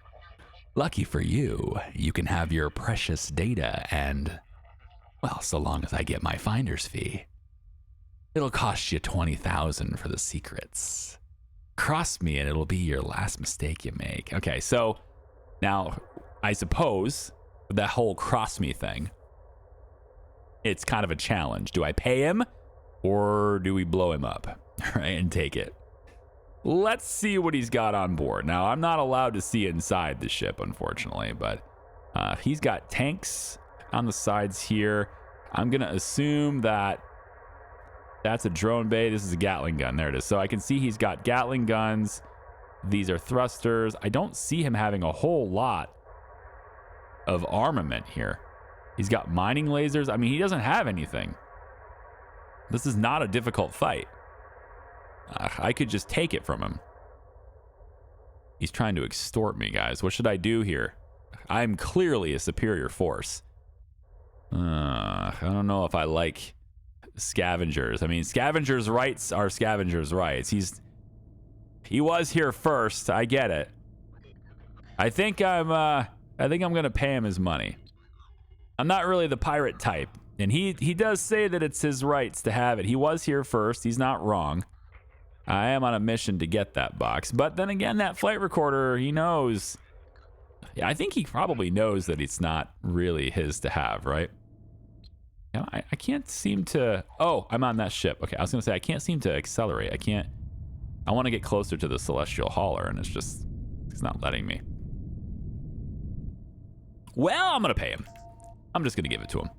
Lucky for you, you can have your precious data and, well, so long as I get my finder's fee. It'll cost you $20,000 for the secrets. Cross me and it'll be your last mistake you make. Okay, so now I suppose that whole cross me thing, it's kind of a challenge. Do I pay him or do we blow him up, right, and take it? Let's see what he's got on board. Now, I'm not allowed to see inside the ship, unfortunately, but he's got tanks on the sides here. I'm going to assume that that's a drone bay. This is a Gatling gun. There it is. So I can see he's got Gatling guns. These are thrusters. I don't see him having a whole lot of armament here. He's got mining lasers. I mean, he doesn't have anything. This is not a difficult fight. I could just take it from him. He's trying to extort me, guys. What should I do here? I'm clearly a superior force. I don't know if I like scavengers. I mean, scavengers' rights are scavengers' rights. He was here first. I get it. I think I'm gonna pay him his money. I'm not really the pirate type, and he does say that it's his rights to have it. He was here first. He's not wrong. I am on a mission to get that box. But then again, that flight recorder, he knows. Yeah, I think he probably knows that it's not really his to have, right? Yeah, I can't seem to... Oh, I'm on that ship. Okay, I was going to say, I can't seem to accelerate. I want to get closer to the Celestial Hauler, and it's not letting me. Well, I'm going to pay him. I'm just going to give it to him.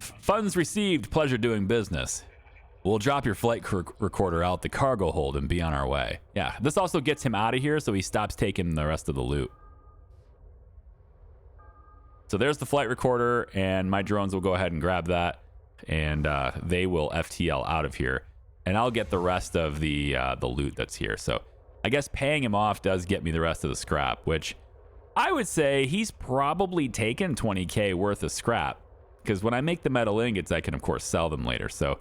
Funds received. Pleasure doing business. We'll drop your flight recorder out the cargo hold and be on our way. Yeah, this also gets him out of here so he stops taking the rest of the loot. So there's the flight recorder, and my drones will go ahead and grab that, and they will FTL out of here. And I'll get the rest of the loot that's here. So I guess paying him off does get me the rest of the scrap, which I would say he's probably taken 20K worth of scrap, because when I make the metal ingots, I can, of course, sell them later. So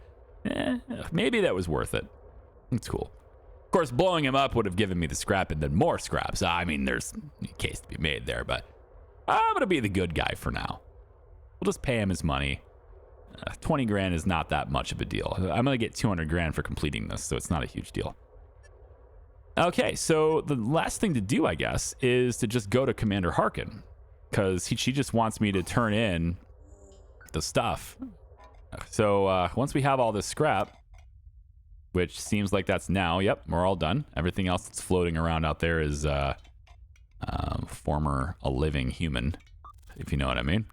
maybe that was worth it. It's cool. Of course, blowing him up would have given me the scrap and then more scrap. So, I mean, there's a case to be made there, but I'm going to be the good guy for now. We'll just pay him his money. 20 grand is not that much of a deal. I'm going to get 200 grand for completing this, so it's not a huge deal. Okay, so the last thing to do, I guess, is to just go to Commander Harkin, because she just wants me to turn in the stuff. So once we have all this scrap, which seems like that's now, yep, we're all done. Everything else that's floating around out there is former a living human, if you know what I mean.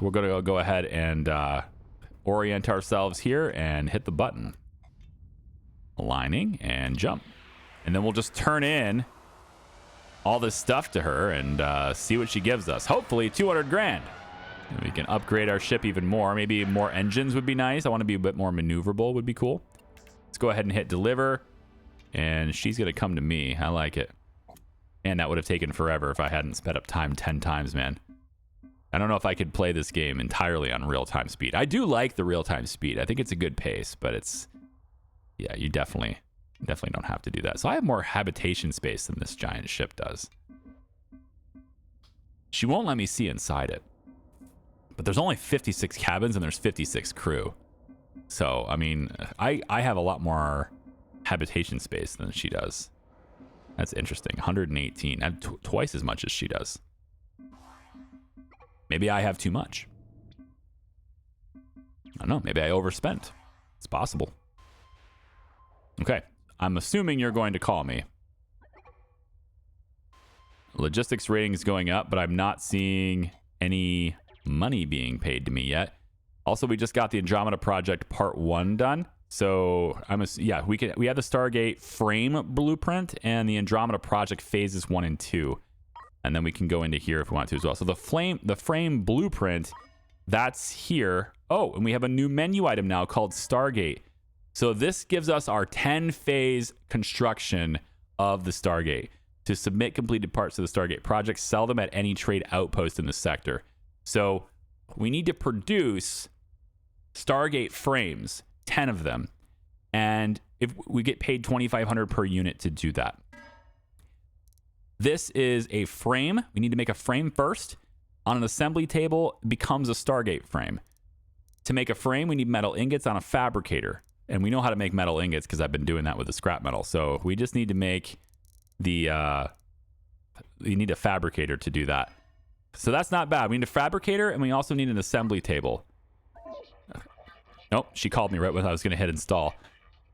We're going to go ahead and orient ourselves here and hit the button. Aligning and jump. And then we'll just turn in all this stuff to her and see what she gives us. Hopefully 200 grand. And we can upgrade our ship even more. Maybe more engines would be nice. I want to be a bit more maneuverable would be cool. Let's go ahead and hit deliver. And she's going to come to me. I like it. And that would have taken forever if I hadn't sped up time 10 times, man. I don't know if I could play this game entirely on real-time speed. I do like the real-time speed. I think it's a good pace, but it's... Yeah, you definitely don't have to do that. So I have more habitation space than this giant ship does. She won't let me see inside it. But there's only 56 cabins and there's 56 crew. So, I mean, I have a lot more habitation space than she does. That's interesting. 118. I have twice as much as she does. Maybe I have too much. I don't know. Maybe I overspent. It's possible. Okay. I'm assuming you're going to call me. Logistics rating is going up, but I'm not seeing any money being paid to me yet. Also, we just got the Andromeda Project Part 1 done. So, yeah, we have the Stargate frame blueprint and the Andromeda Project phases 1 and 2. And then we can go into here if we want to as well. So the frame blueprint, that's here. Oh, and we have a new menu item now called Stargate. So this gives us our 10-phase construction of the Stargate. To submit completed parts of the Stargate project, sell them at any trade outpost in the sector. So we need to produce Stargate frames, 10 of them. And if we get paid $2,500 per unit to do that. This is a frame. We need to make a frame first. On an assembly table, it becomes a Stargate frame. To make a frame, we need metal ingots on a fabricator. And we know how to make metal ingots because I've been doing that with the scrap metal. So we just need to make the... we need a fabricator to do that. So that's not bad. We need a fabricator and we also need an assembly table. Nope, she called me right when I was going to hit install.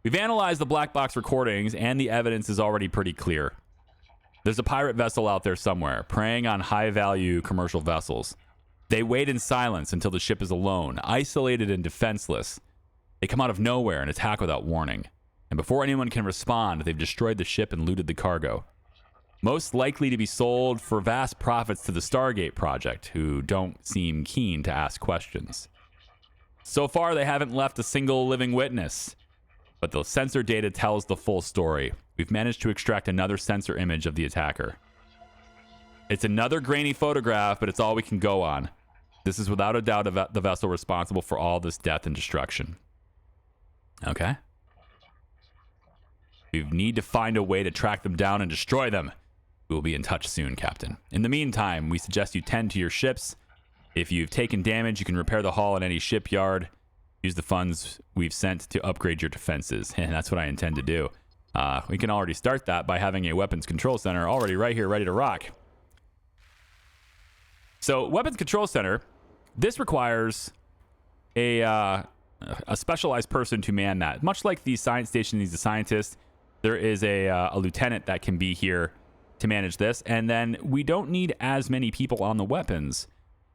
We've analyzed the black box recordings, and the evidence is already pretty clear. There's a pirate vessel out there somewhere, preying on high-value commercial vessels. They wait in silence until the ship is alone, isolated and defenseless. They come out of nowhere and attack without warning. And before anyone can respond, they've destroyed the ship and looted the cargo. Most likely to be sold for vast profits to the Stargate Project, who don't seem keen to ask questions. So far, they haven't left a single living witness. But the sensor data tells the full story. We've managed to extract another sensor image of the attacker. It's another grainy photograph, but it's all we can go on. This is without a doubt the vessel responsible for all this death and destruction. Okay. We need to find a way to track them down and destroy them. We will be in touch soon, Captain. In the meantime, we suggest you tend to your ships. If you've taken damage, you can repair the hull in any shipyard. Use the funds we've sent to upgrade your defenses. And that's what I intend to do. We can already start that by having a weapons control center already right here, ready to rock. So, weapons control center, this requires a specialized person to man that. Much like the science station needs a scientist, there is a lieutenant that can be here to manage this. And then we don't need as many people on the weapons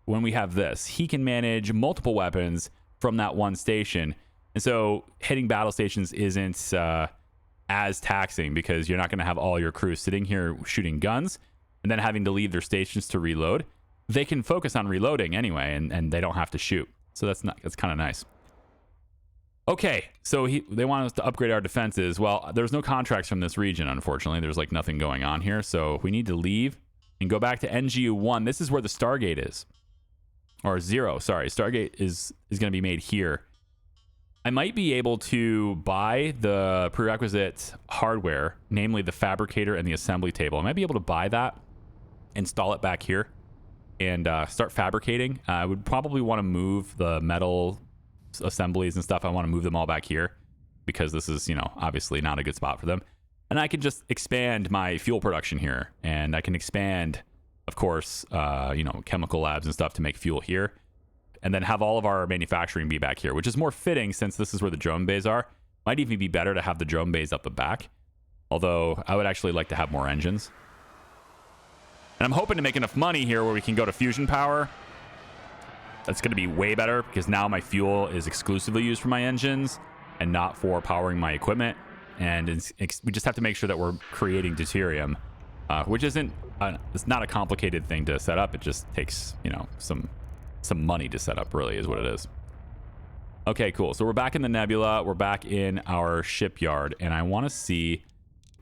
when we have this. He can manage multiple weapons from that one station. And so hitting battle stations isn't as taxing because you're not going to have all your crew sitting here shooting guns and then having to leave their stations to reload. They can focus on reloading anyway, and they don't have to shoot. So that's kind of nice. Okay, so they want us to upgrade our defenses. Well, there's no contracts from this region, unfortunately. There's like nothing going on here. So we need to leave and go back to NGU1. This is where the Stargate is. Or 0, sorry. Stargate is going to be made here. I might be able to buy the prerequisite hardware, namely the fabricator and the assembly table. I might be able to buy that, install it back here, and start fabricating. I would probably want to move the metal assemblies and stuff. I want to move them all back here because this is, obviously not a good spot for them. And I can just expand my fuel production here, and I can expand, of course, chemical labs and stuff to make fuel here, and then have all of our manufacturing be back here, which is more fitting since this is where the drone bays are. Might even be better to have the drone bays up the back, although I would actually like to have more engines. And I'm hoping to make enough money here where we can go to fusion power. That's going to be way better because now my fuel is exclusively used for my engines and not for powering my equipment. And we just have to make sure that we're creating deuterium, which isn't it's not a complicated thing to set up. It just takes some money to set up, really, is what it is. Okay, cool. So we're back in the nebula. We're back in our shipyard, and I want to see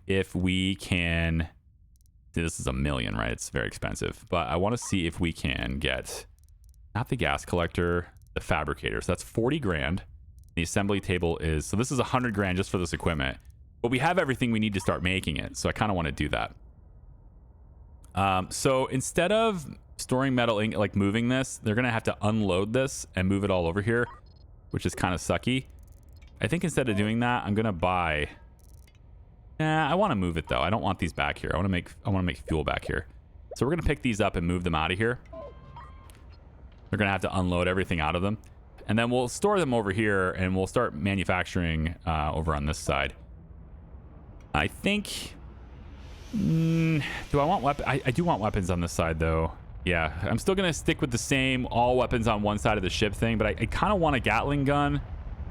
if we can. This is $1 million, right? It's very expensive, but I want to see if we can get not the gas collector, the fabricator. So that's 40 grand. The assembly table is, so this is 100 grand just for this equipment, but we have everything we need to start making it. So I kind of want to do that. So instead of storing metal ink, like moving this, they're going to have to unload this and move it all over here, which is kind of sucky. I think instead of doing that, I'm going to buy. Nah, I want to move it though. I don't want these back here. I want to make fuel back here. So we're going to pick these up and move them out of here. They're going to have to unload everything out of them. And then we'll store them over here and we'll start manufacturing over on this side. I think... do I want weapons? I do want weapons on this side though. Yeah, I'm still going to stick with the same all weapons on one side of the ship thing, but I kind of want a Gatling gun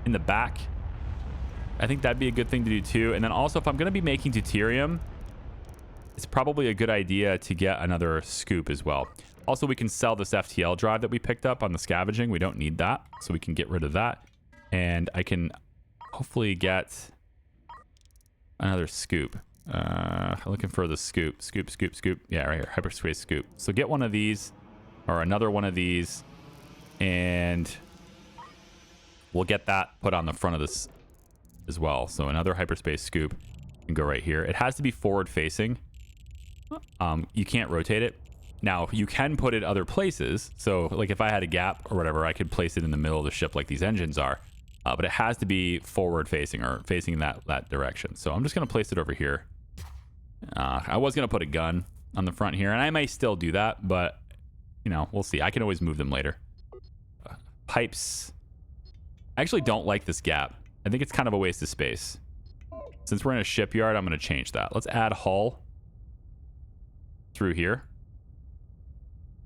in the back. I think that'd be a good thing to do too. And then also, if I'm going to be making deuterium, it's probably a good idea to get another scoop as well. Also, we can sell this FTL drive that we picked up on the scavenging. We don't need that, so we can get rid of that. And I can hopefully get another scoop. Looking for the scoop. Scoop. Yeah, right here. Hyperspace scoop. So get one of these or another one of these, and we'll get that put on the front of this as well. So another hyperspace scoop can go right here. It has to be forward facing. You can't rotate it. Now you can put it other places. So like if I had a gap or whatever, I could place it in the middle of the ship like these engines are. But it has to be forward facing or facing that direction. So I'm just going to place it over here. I was going to put a gun on the front here, and I may still do that, but we'll see. I can always move them later. Pipes. I actually don't like this gap. I think it's kind of a waste of space. Since we're in a shipyard, I'm going to change that. Let's add hull through here.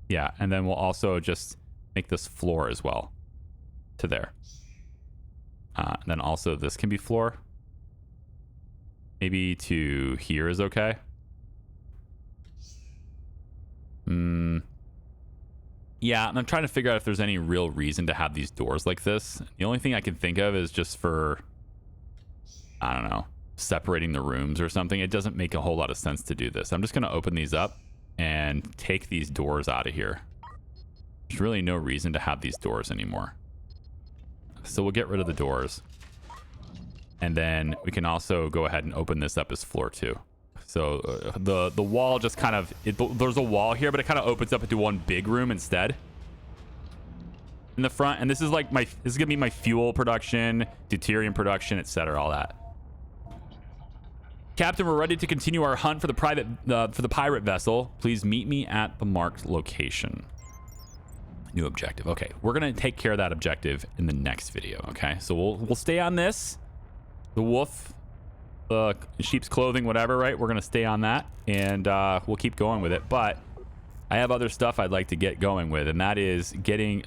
Yeah, and then we'll also just make this floor as well to there. And then also this can be floor. Maybe to here is okay. Yeah, and I'm trying to figure out if there's any real reason to have these doors like this. The only thing I can think of is just for, I don't know, separating the rooms or something. It doesn't make a whole lot of sense to do this. I'm just going to open these up and take these doors out of here. There's really no reason to have these doors anymore. So we'll get rid of the doors. And then we can also go ahead and open this up as floor 2. So the wall just kind of, there's a wall here, but it kind of opens up into one big room instead in the front. And this is like this is gonna be my fuel production, deuterium production, etc., all that. Captain, we're ready to continue our hunt for the pirate vessel. Please meet me at the marked location. New objective. Okay, we're gonna take care of that objective in the next video. Okay, so we'll stay on this. The wolf, sheep's clothing, whatever, right? We're gonna stay on that, and we'll keep going with it. But I have other stuff I'd like to get going with, and that is getting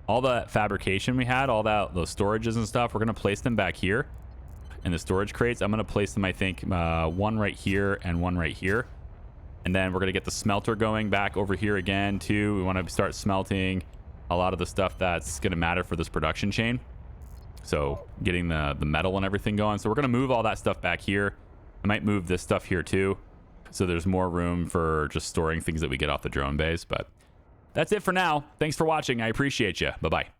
all that fabrication we had, those storages and stuff. We're gonna place them back here in the storage crates. I'm gonna place them, I think, one right here and one right here, and then we're gonna get the smelter going back over here again too. We want to start smelting a lot of the stuff that's gonna matter for this production chain. So getting the metal and everything going. So we're going to move all that stuff back here. I might move this stuff here too. So there's more room for just storing things that we get off the drone bays. But that's it for now. Thanks for watching. I appreciate you. Bye-bye.